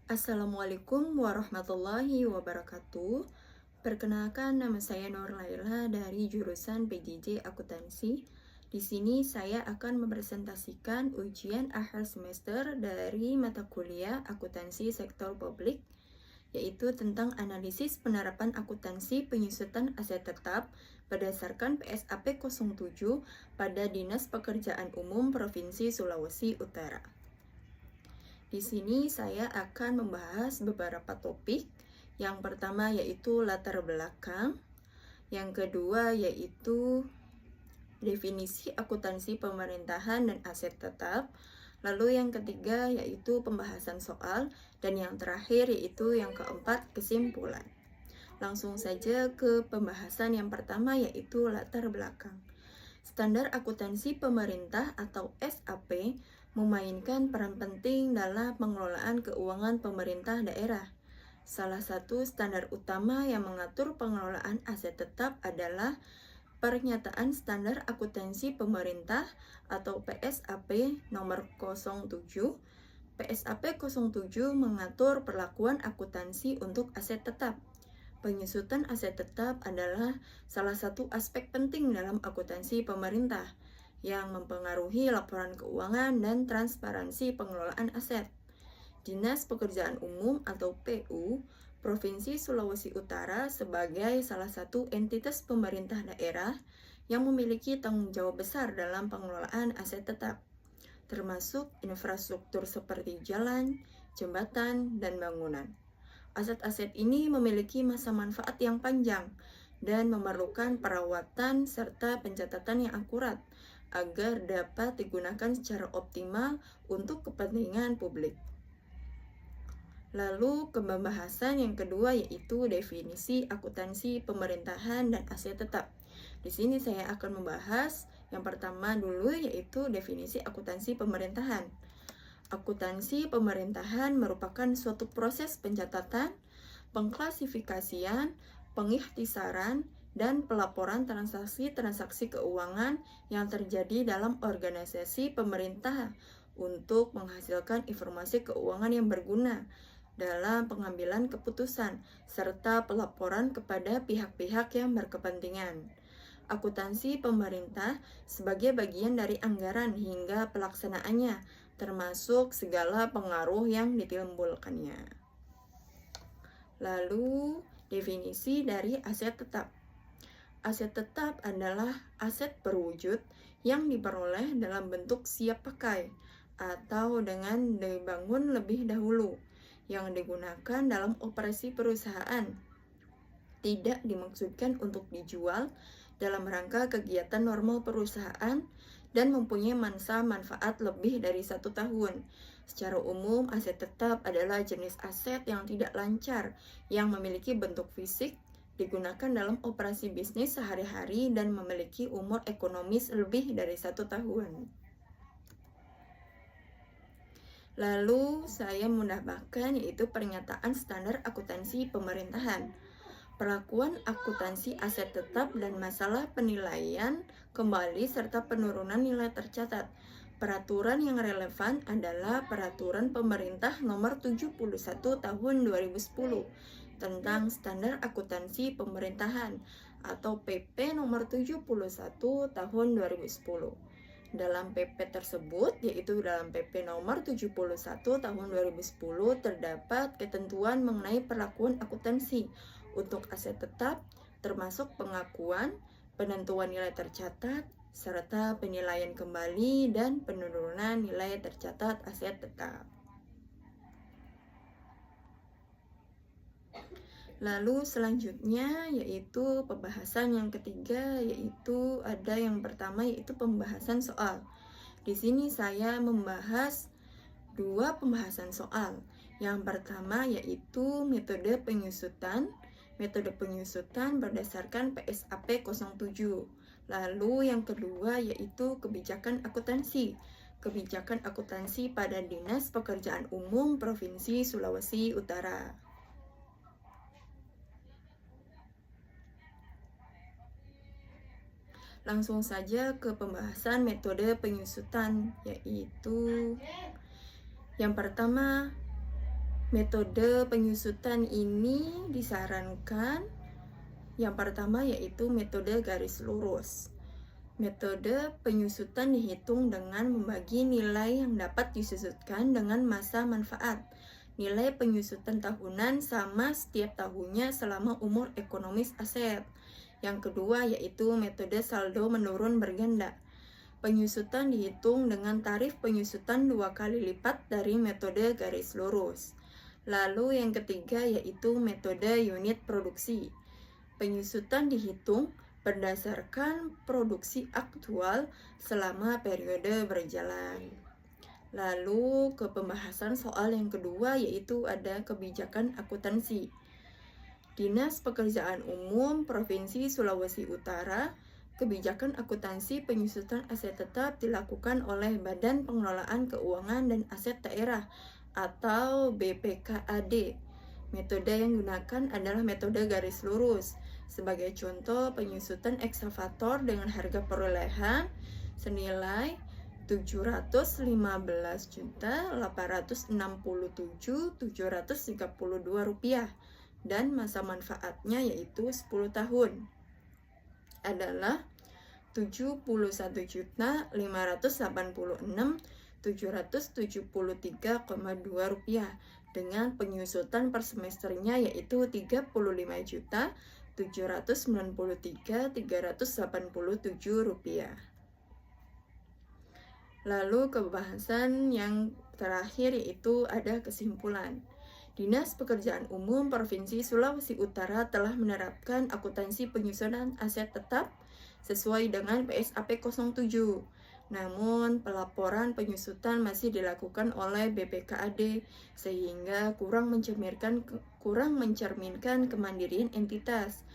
Assalamualaikum warahmatullahi wabarakatuh. Perkenalkan, nama saya Nur Laila dari jurusan PJJ Akuntansi. Di sini saya akan mempresentasikan ujian akhir semester dari mata kuliah Akuntansi Sektor Publik, yaitu tentang analisis penerapan akuntansi penyusutan aset tetap berdasarkan PSAP 07 pada Dinas Pekerjaan Umum Provinsi Sulawesi Utara. Di sini saya akan membahas beberapa topik. Yang pertama yaitu latar belakang, yang kedua yaitu definisi akuntansi pemerintahan dan aset tetap, lalu yang ketiga yaitu pembahasan soal, dan yang terakhir yaitu yang keempat kesimpulan. Langsung saja ke pembahasan yang pertama yaitu latar belakang. Standar akuntansi pemerintah atau SAP memainkan peran penting dalam pengelolaan keuangan pemerintah daerah. Salah satu standar utama yang mengatur pengelolaan aset tetap adalah Pernyataan Standar Akuntansi Pemerintah atau PSAP nomor 07. PSAP 07 mengatur perlakuan akuntansi untuk aset tetap. Penyusutan aset tetap adalah salah satu aspek penting dalam akuntansi pemerintah yang mempengaruhi laporan keuangan dan transparansi pengelolaan aset. Dinas Pekerjaan Umum atau PU Provinsi Sulawesi Utara sebagai salah satu entitas pemerintah daerah yang memiliki tanggung jawab besar dalam pengelolaan aset tetap, termasuk infrastruktur seperti jalan, jembatan, dan bangunan. Aset-aset ini memiliki masa manfaat yang panjang dan memerlukan perawatan serta pencatatan yang akurat agar dapat digunakan secara optimal untuk kepentingan publik. Lalu pembahasan yang kedua yaitu definisi akuntansi pemerintahan dan aset tetap. Di sini saya akan membahas yang pertama dulu yaitu definisi akuntansi pemerintahan. Akuntansi pemerintahan merupakan suatu proses pencatatan, pengklasifikasian, pengikhtisaran, dan pelaporan transaksi-transaksi keuangan yang terjadi dalam organisasi pemerintah untuk menghasilkan informasi keuangan yang berguna dalam pengambilan keputusan, serta pelaporan kepada pihak-pihak yang berkepentingan. Akuntansi pemerintah sebagai bagian dari anggaran hingga pelaksanaannya, termasuk segala pengaruh yang ditimbulkannya. Lalu, definisi dari aset tetap. Aset tetap adalah aset berwujud yang diperoleh dalam bentuk siap pakai atau dengan dibangun lebih dahulu, yang digunakan dalam operasi perusahaan. Tidak dimaksudkan untuk dijual dalam rangka kegiatan normal perusahaan dan mempunyai masa manfaat lebih dari 1 tahun. Secara umum, aset tetap adalah jenis aset yang tidak lancar, yang memiliki bentuk fisik, digunakan dalam operasi bisnis sehari-hari dan memiliki umur ekonomis lebih dari 1 tahun. Lalu saya menambahkan yaitu pernyataan standar akuntansi pemerintahan. Perlakuan akuntansi aset tetap dan masalah penilaian kembali serta penurunan nilai tercatat. Peraturan yang relevan adalah Peraturan Pemerintah Nomor 71 Tahun 2010 tentang Standar Akuntansi Pemerintahan atau PP Nomor 71 Tahun 2010. Dalam PP tersebut, yaitu dalam PP nomor 71 tahun 2010, terdapat ketentuan mengenai perlakuan akuntansi untuk aset tetap, termasuk pengakuan, penentuan nilai tercatat, serta penilaian kembali dan penurunan nilai tercatat aset tetap. Lalu selanjutnya yaitu pembahasan yang ketiga, yaitu ada yang pertama yaitu pembahasan soal. Di sini saya membahas 2 pembahasan soal. Yang pertama yaitu metode penyusutan. Metode penyusutan berdasarkan PSAP 07. Lalu yang kedua yaitu kebijakan akuntansi. Kebijakan akuntansi pada Dinas Pekerjaan Umum Provinsi Sulawesi Utara. Langsung saja ke pembahasan metode penyusutan, yaitu yang pertama Metode penyusutan ini disarankan yang pertama yaitu metode garis lurus. Metode penyusutan dihitung dengan membagi nilai yang dapat disusutkan dengan masa manfaat. Nilai penyusutan tahunan sama setiap tahunnya selama umur ekonomis aset. Yang kedua yaitu metode saldo menurun berganda. Penyusutan dihitung dengan tarif penyusutan 2 kali lipat dari metode garis lurus. Lalu yang ketiga yaitu metode unit produksi. Penyusutan dihitung berdasarkan produksi aktual selama periode berjalan. Lalu ke pembahasan soal yang kedua yaitu ada kebijakan akuntansi. Dinas Pekerjaan Umum Provinsi Sulawesi Utara, kebijakan akuntansi penyusutan aset tetap dilakukan oleh Badan Pengelolaan Keuangan dan Aset Daerah atau BPKAD. Metode yang digunakan adalah metode garis lurus. Sebagai contoh, penyusutan ekskavator dengan harga perolehan senilai Rp715.867.732 dan masa manfaatnya yaitu 10 tahun adalah Rp75.586.773,2 dengan penyusutan per semesternya yaitu Rp35.793.387. Lalu kebahasan yang terakhir yaitu ada kesimpulan. Dinas Pekerjaan Umum Provinsi Sulawesi Utara telah menerapkan akuntansi penyusunan aset tetap sesuai dengan PSAP 07. Namun, pelaporan penyusutan masih dilakukan oleh BPKAD sehingga kurang mencerminkan kemandirian entitas.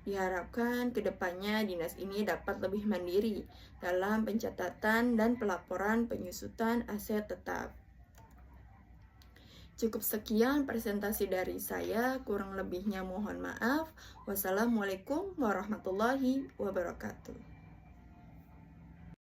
Diharapkan kedepannya dinas ini dapat lebih mandiri dalam pencatatan dan pelaporan penyusutan aset tetap. Cukup sekian presentasi dari saya, kurang lebihnya mohon maaf. Wassalamualaikum warahmatullahi wabarakatuh.